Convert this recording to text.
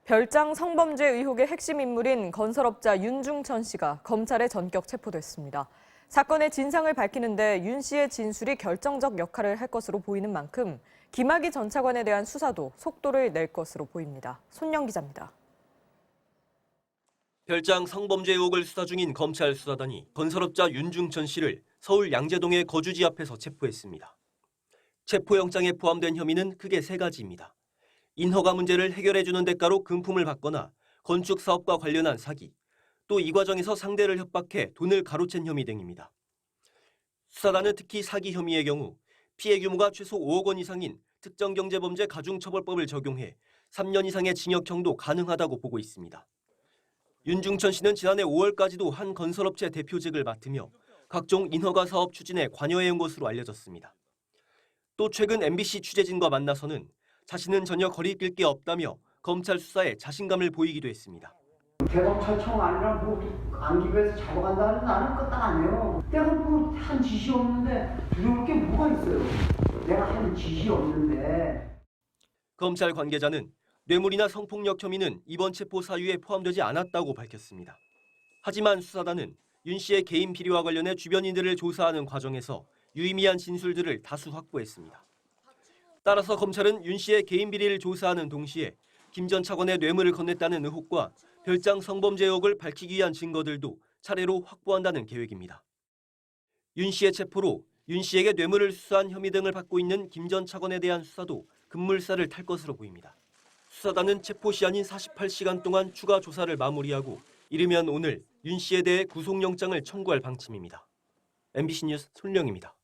별장 성범죄 의혹의 핵심 인물인 건설업자 윤중천 씨가 검찰에 전격 체포됐습니다. 사건의 진상을 밝히는데 윤 씨의 진술이 결정적 역할을 할 것으로 보이는 만큼 김학의 전 차관에 대한 수사도 속도를 낼 것으로 보입니다. 손영 기자입니다. 별장 성범죄 의혹을 수사 중인 검찰 수사단이 건설업자 윤중천 씨를 서울 양재동의 거주지 앞에서 체포했습니다. 체포영장에 포함된 혐의는 크게 세 가지입니다. 인허가 문제를 해결해주는 대가로 금품을 받거나 건축 사업과 관련한 사기, 또 이 과정에서 상대를 협박해 돈을 가로챈 혐의 등입니다. 수사단은 특히 사기 혐의의 경우 피해 규모가 최소 5억 원 이상인 특정경제범죄 가중처벌법을 적용해 3년 이상의 징역형도 가능하다고 보고 있습니다. 윤중천 씨는 지난해 5월까지도 한 건설업체 대표직을 맡으며 각종 인허가 사업 추진에 관여해온 것으로 알려졌습니다. 또 최근 MBC 취재진과 만나서는 자신은 전혀 거리낄 게 없다며 검찰 수사에 자신감을 보이기도 했습니다. 대검찰청 아니라 안기부에서 잡아간다는 나는 끝도 아니에요. 내가 한 짓이 없는데 두려울 게 뭐가 있어요. 내가 한 짓이 없는데. 검찰 관계자는 뇌물이나 성폭력 혐의는 이번 체포 사유에 포함되지 않았다고 밝혔습니다. 하지만 수사단은 윤 씨의 개인 비리와 관련해 주변인들을 조사하는 과정에서 유의미한 진술들을 다수 확보했습니다. 따라서 검찰은 윤 씨의 개인 비리를 조사하는 동시에 김 전 차관의 뇌물을 건넸다는 의혹과 별장 성범죄 의혹을 밝히기 위한 증거들도 차례로 확보한다는 계획입니다. 윤 씨의 체포로 윤 씨에게 뇌물을 수수한 혐의 등을 받고 있는 김 전 차관에 대한 수사도 급물살을 탈 것으로 보입니다. 수사단은 체포 시한인 48시간 동안 추가 조사를 마무리하고 이르면 오늘 윤 씨에 대해 구속영장을 청구할 방침입니다. MBC 뉴스 손령입니다.